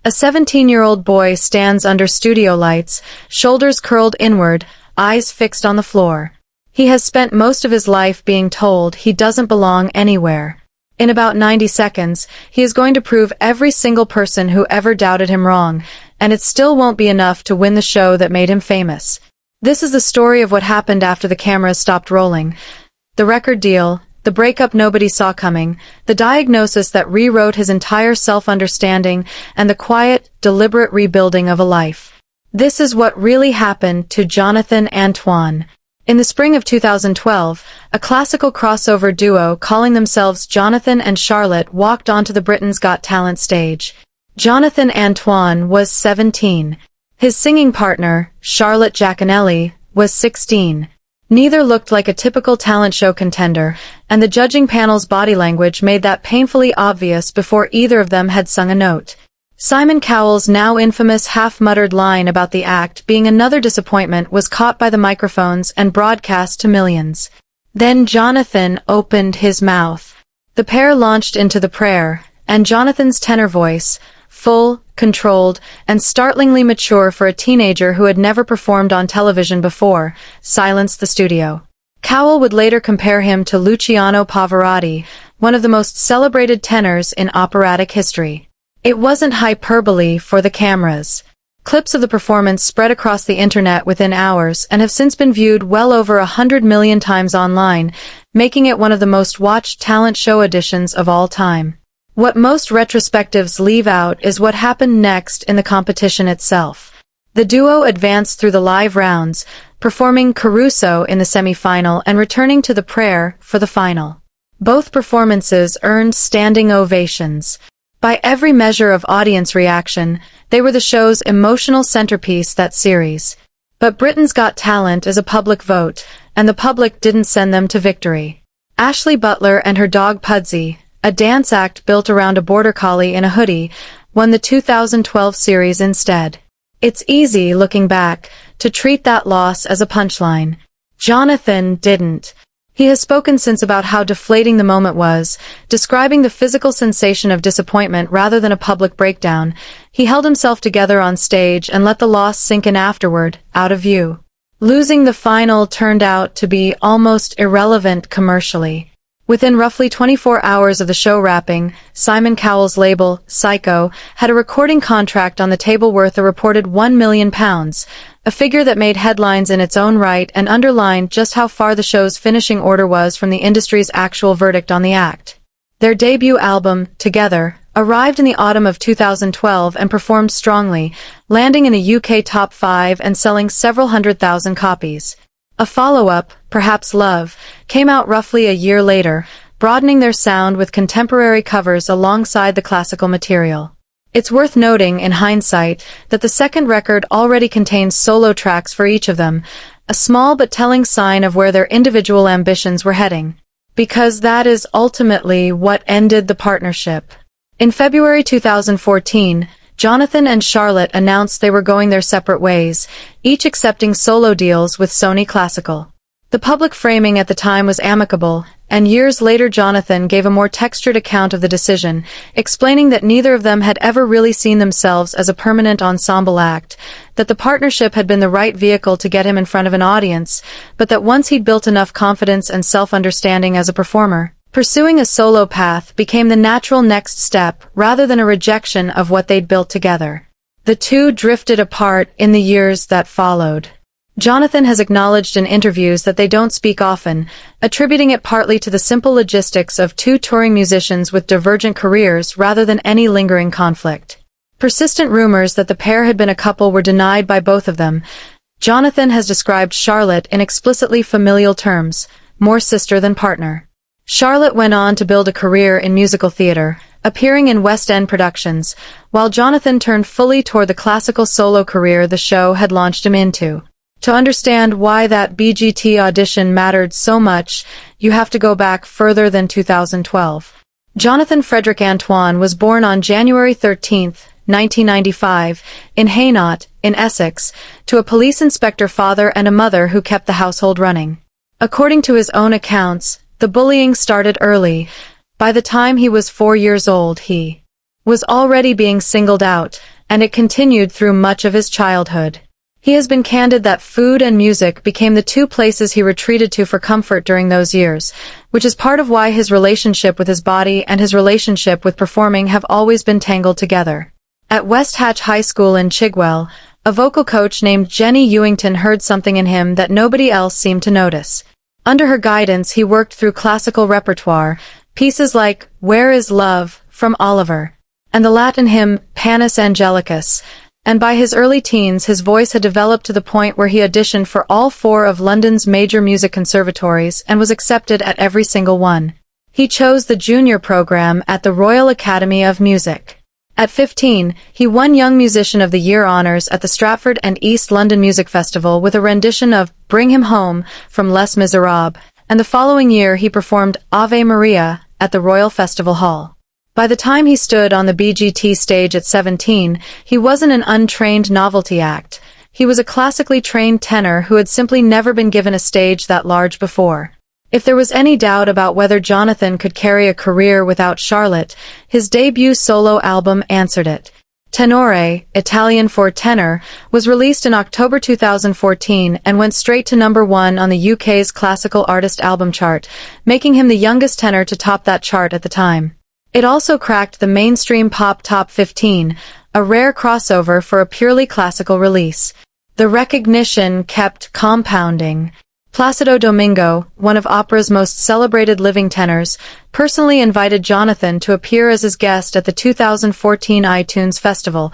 A 17-year-old boy stands under studio lights, shoulders curled inward, eyes fixed on the floor. He has spent most of his life being told he doesn't belong anywhere. In about 90 seconds, he is going to prove every single person who ever doubted him wrong, and it still won't be enough to win the show that made him famous. This is the story of what happened after the cameras stopped rolling. The record deal, the breakup nobody saw coming, the diagnosis that rewrote his entire self-understanding, and the quiet, deliberate rebuilding of a life. This is what really happened to Jonathan Antoine. In the spring of 2012, a classical crossover duo calling themselves Jonathan and Charlotte walked onto the Britain's Got Talent stage. Jonathan Antoine was 17. His singing partner, Charlotte Giaconelli, was 16. Neither looked like a typical talent show contender, and the judging panel's body language made that painfully obvious before either of them had sung a note. Simon Cowell's now infamous half-muttered line about the act being another disappointment was caught by the microphones and broadcast to millions. Then Jonathan opened his mouth. The pair launched into the prayer, and Jonathan's tenor voice, full, controlled, and startlingly mature for a teenager who had never performed on television before, silenced the studio. Cowell would later compare him to Luciano Pavarotti, one of the most celebrated tenors in operatic history. It wasn't hyperbole for the cameras. Clips of the performance spread across the internet within hours and have since been viewed well over 100 million times online, making it one of the most watched talent show auditions of all time. What most retrospectives leave out is what happened next in the competition itself. The duo advanced through the live rounds, performing Caruso in the semi-final and returning to the prayer for the final. Both performances earned standing ovations. By every measure of audience reaction, they were the show's emotional centerpiece that series. But Britain's Got Talent is a public vote, and the public didn't send them to victory. Ashley Butler and her dog Pudsey, a dance act built around a border collie in a hoodie, won the 2012 series instead. It's easy, looking back, to treat that loss as a punchline. Jonathan didn't. He has spoken since about how deflating the moment was, describing the physical sensation of disappointment rather than a public breakdown. He held himself together on stage and let the loss sink in afterward, out of view. Losing the final turned out to be almost irrelevant commercially. Within roughly 24 hours of the show wrapping, Simon Cowell's label, Psycho, had a recording contract on the table worth a reported £1 million, a figure that made headlines in its own right and underlined just how far the show's finishing order was from the industry's actual verdict on the act. Their debut album, Together, arrived in the autumn of 2012 and performed strongly, landing in the UK top 5 and selling several 100,000 copies. A follow-up, Perhaps Love, came out roughly a year later, broadening their sound with contemporary covers alongside the classical material. It's worth noting, in hindsight, that the second record already contains solo tracks for each of them, a small but telling sign of where their individual ambitions were heading. Because that is ultimately what ended the partnership. In February 2014, Jonathan and Charlotte announced they were going their separate ways, each accepting solo deals with Sony Classical. The public framing at the time was amicable, and years later Jonathan gave a more textured account of the decision, explaining that neither of them had ever really seen themselves as a permanent ensemble act, that the partnership had been the right vehicle to get him in front of an audience, but that once he'd built enough confidence and self-understanding as a performer, pursuing a solo path became the natural next step rather than a rejection of what they'd built together. The two drifted apart in the years that followed. Jonathan has acknowledged in interviews that they don't speak often, attributing it partly to the simple logistics of two touring musicians with divergent careers rather than any lingering conflict. Persistent rumors that the pair had been a couple were denied by both of them. Jonathan has described Charlotte in explicitly familial terms, more sister than partner. Charlotte went on to build a career in musical theater, appearing in West End productions, while Jonathan turned fully toward the classical solo career the show had launched him into. To understand why that BGT audition mattered so much, you have to go back further than 2012. Jonathan Frederick Antoine was born on January 13, 1995, in Hainaut, in Essex, to a police inspector father and a mother who kept the household running. According to his own accounts, the bullying started early. By the time he was 4 years old, he was already being singled out, and it continued through much of his childhood. He has been candid that food and music became the two places he retreated to for comfort during those years, which is part of why his relationship with his body and his relationship with performing have always been tangled together. At West Hatch High School in Chigwell, a vocal coach named Jenny Ewington heard something in him that nobody else seemed to notice. Under her guidance, he worked through classical repertoire, pieces like Where is Love from Oliver, and the Latin hymn Panis Angelicus, and by his early teens his voice had developed to the point where he auditioned for all 4 of London's major music conservatories and was accepted at every single one. He chose the junior program at the Royal Academy of Music. At 15, he won Young Musician of the Year honours at the Stratford and East London Music Festival with a rendition of Bring Him Home from Les Miserables, and the following year he performed Ave Maria at the Royal Festival Hall. By the time he stood on the BGT stage at 17, he wasn't an untrained novelty act. He was a classically trained tenor who had simply never been given a stage that large before. If there was any doubt about whether Jonathan could carry a career without Charlotte, his debut solo album answered it. Tenore, Italian for tenor, was released in October 2014 and went straight to number 1 on the UK's Classical Artist Album Chart, making him the youngest tenor to top that chart at the time. It also cracked the mainstream pop top 15, a rare crossover for a purely classical release. The recognition kept compounding. Placido Domingo, one of opera's most celebrated living tenors, personally invited Jonathan to appear as his guest at the 2014 iTunes Festival,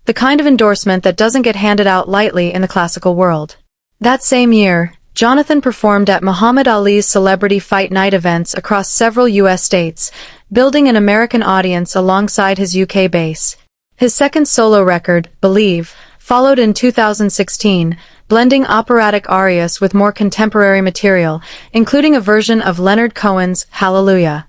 the kind of endorsement that doesn't get handed out lightly in the classical world. That same year, Jonathan performed at Muhammad Ali's celebrity fight night events across several U.S. states, building an American audience alongside his UK base. His second solo record, Believe, followed in 2016, blending operatic arias with more contemporary material, including a version of Leonard Cohen's Hallelujah.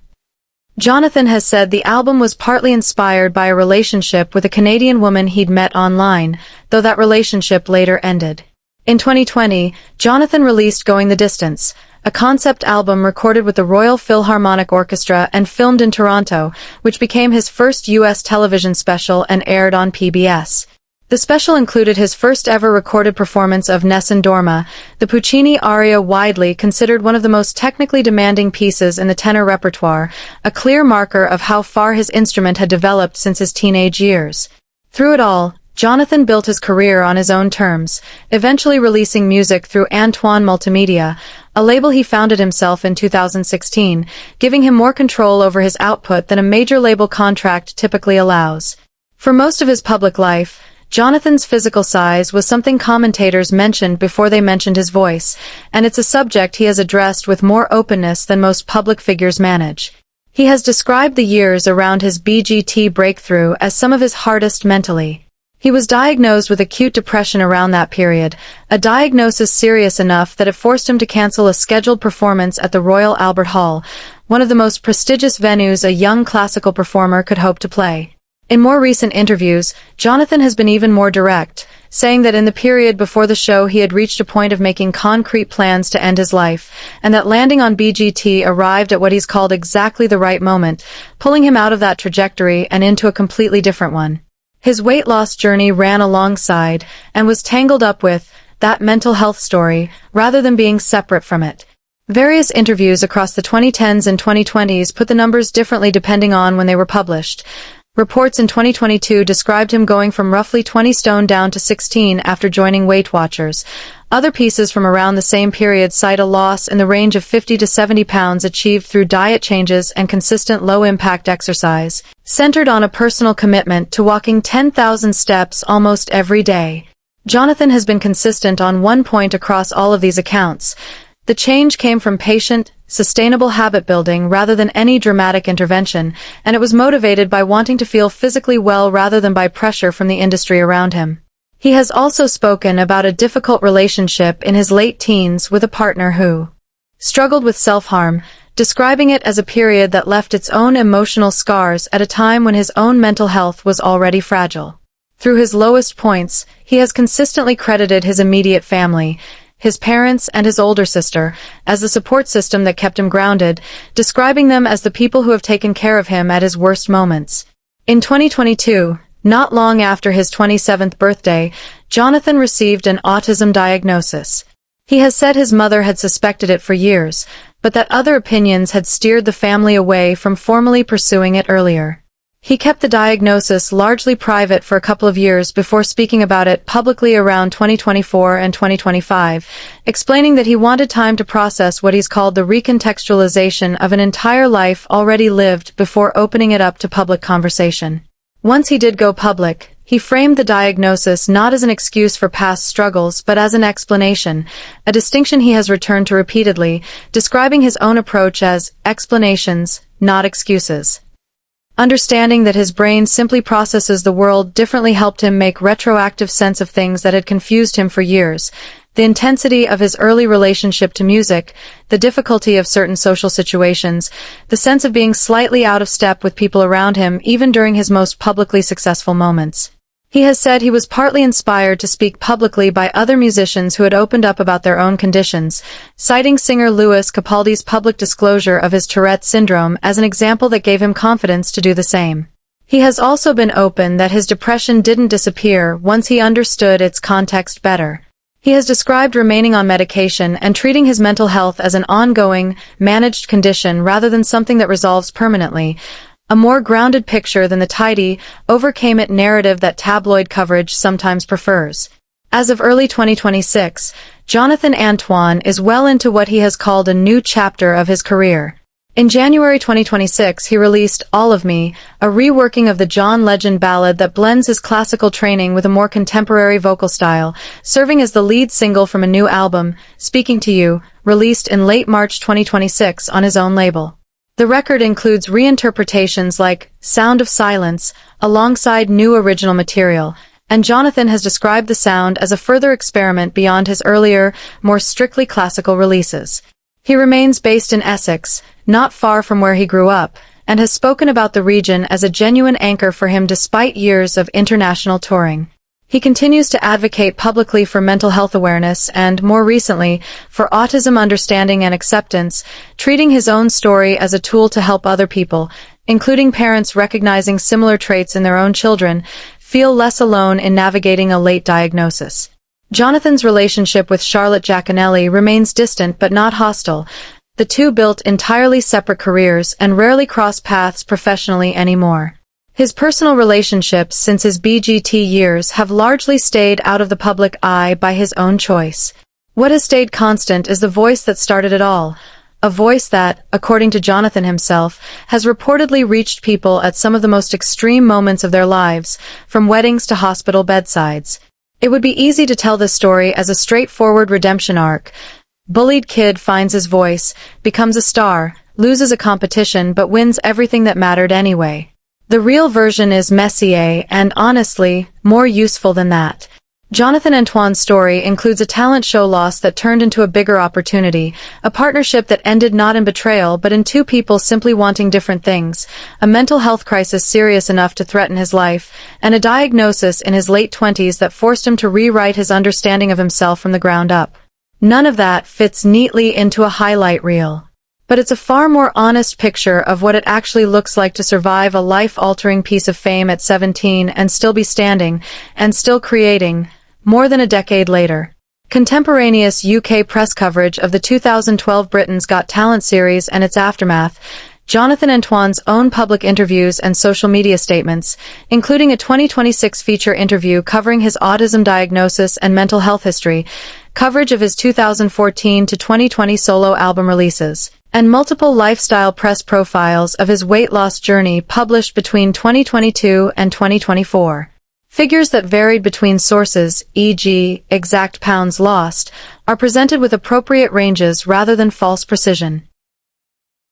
Jonathan has said the album was partly inspired by a relationship with a Canadian woman he'd met online, though that relationship later ended. In 2020, Jonathan released Going the Distance, a concept album recorded with the Royal Philharmonic Orchestra and filmed in Toronto, which became his first U.S. television special and aired on PBS. The special included his first ever recorded performance of Nessun Dorma, the Puccini aria widely considered one of the most technically demanding pieces in the tenor repertoire, a clear marker of how far his instrument had developed since his teenage years. Through it all, Jonathan built his career on his own terms, eventually releasing music through Antoine Multimedia, a label he founded himself in 2016, giving him more control over his output than a major label contract typically allows. For most of his public life, Jonathan's physical size was something commentators mentioned before they mentioned his voice, and it's a subject he has addressed with more openness than most public figures manage. He has described the years around his BGT breakthrough as some of his hardest mentally. He was diagnosed with acute depression around that period, a diagnosis serious enough that it forced him to cancel a scheduled performance at the Royal Albert Hall, one of the most prestigious venues a young classical performer could hope to play. In more recent interviews, Jonathan has been even more direct, saying that in the period before the show he had reached a point of making concrete plans to end his life, and that landing on BGT arrived at what he's called exactly the right moment, pulling him out of that trajectory and into a completely different one. His weight loss journey ran alongside, and was tangled up with, that mental health story, rather than being separate from it. Various interviews across the 2010s and 2020s put the numbers differently depending on when they were published. Reports in 2022 described him going from roughly 20 stone down to 16 after joining WeightWatchers. Other pieces from around the same period cite a loss in the range of 50 to 70 pounds achieved through diet changes and consistent low-impact exercise, centered on a personal commitment to walking 10,000 steps almost every day. Jonathan has been consistent on one point across all of these accounts. The change came from patient, sustainable habit building rather than any dramatic intervention, and it was motivated by wanting to feel physically well rather than by pressure from the industry around him. He has also spoken about a difficult relationship in his late teens with a partner who struggled with self-harm, describing it as a period that left its own emotional scars at a time when his own mental health was already fragile. Through his lowest points, he has consistently credited his immediate family, his parents and his older sister, as the support system that kept him grounded, describing them as the people who have taken care of him at his worst moments. In 2022, Not long after his 27th birthday, Jonathan received an autism diagnosis. He has said his mother had suspected it for years, but that other opinions had steered the family away from formally pursuing it earlier. He kept the diagnosis largely private for a couple of years before speaking about it publicly around 2024 and 2025, explaining that he wanted time to process what he's called the recontextualization of an entire life already lived before opening it up to public conversation. Once he did go public, he framed the diagnosis not as an excuse for past struggles but as an explanation, a distinction he has returned to repeatedly, describing his own approach as explanations, not excuses. Understanding that his brain simply processes the world differently helped him make retroactive sense of things that had confused him for years. The intensity of his early relationship to music, the difficulty of certain social situations, the sense of being slightly out of step with people around him even during his most publicly successful moments. He has said he was partly inspired to speak publicly by other musicians who had opened up about their own conditions, citing singer Lewis Capaldi's public disclosure of his Tourette syndrome as an example that gave him confidence to do the same. He has also been open that his depression didn't disappear once he understood its context better. He has described remaining on medication and treating his mental health as an ongoing, managed condition rather than something that resolves permanently, a more grounded picture than the tidy, overcame-it narrative that tabloid coverage sometimes prefers. As of early 2026, Jonathan Antoine is well into what he has called a new chapter of his career. In January 2026 he released All of Me, a reworking of the John Legend ballad that blends his classical training with a more contemporary vocal style, serving as the lead single from a new album, Speaking to You, released in late March 2026 on his own label. The record includes reinterpretations like Sound of Silence, alongside new original material, and Jonathan has described the sound as a further experiment beyond his earlier, more strictly classical releases. He remains based in Essex, not far from where he grew up, and has spoken about the region as a genuine anchor for him despite years of international touring. He continues to advocate publicly for mental health awareness and, more recently, for autism understanding and acceptance, treating his own story as a tool to help other people, including parents recognizing similar traits in their own children, feel less alone in navigating a late diagnosis. Jonathan's relationship with Charlotte Giaconelli remains distant but not hostile. The two built entirely separate careers and rarely cross paths professionally anymore. His personal relationships since his BGT years have largely stayed out of the public eye by his own choice. What has stayed constant is the voice that started it all, a voice that, according to Jonathan himself, has reportedly reached people at some of the most extreme moments of their lives, from weddings to hospital bedsides. It would be easy to tell this story as a straightforward redemption arc. Bullied kid finds his voice, becomes a star, loses a competition but wins everything that mattered anyway. The real version is messier and, honestly, more useful than that. Jonathan Antoine's story includes a talent show loss that turned into a bigger opportunity, a partnership that ended not in betrayal but in two people simply wanting different things, a mental health crisis serious enough to threaten his life, and a diagnosis in his late 20s that forced him to rewrite his understanding of himself from the ground up. None of that fits neatly into a highlight reel. But it's a far more honest picture of what it actually looks like to survive a life-altering piece of fame at 17 and still be standing, and still creating, more than a decade later. Contemporaneous UK press coverage of the 2012 Britain's Got Talent series and its aftermath, Jonathan Antoine's own public interviews and social media statements, including a 2026 feature interview covering his autism diagnosis and mental health history, coverage of his 2014 to 2020 solo album releases, and multiple lifestyle press profiles of his weight loss journey published between 2022 and 2024. Figures that varied between sources, e.g., exact pounds lost, are presented with appropriate ranges rather than false precision.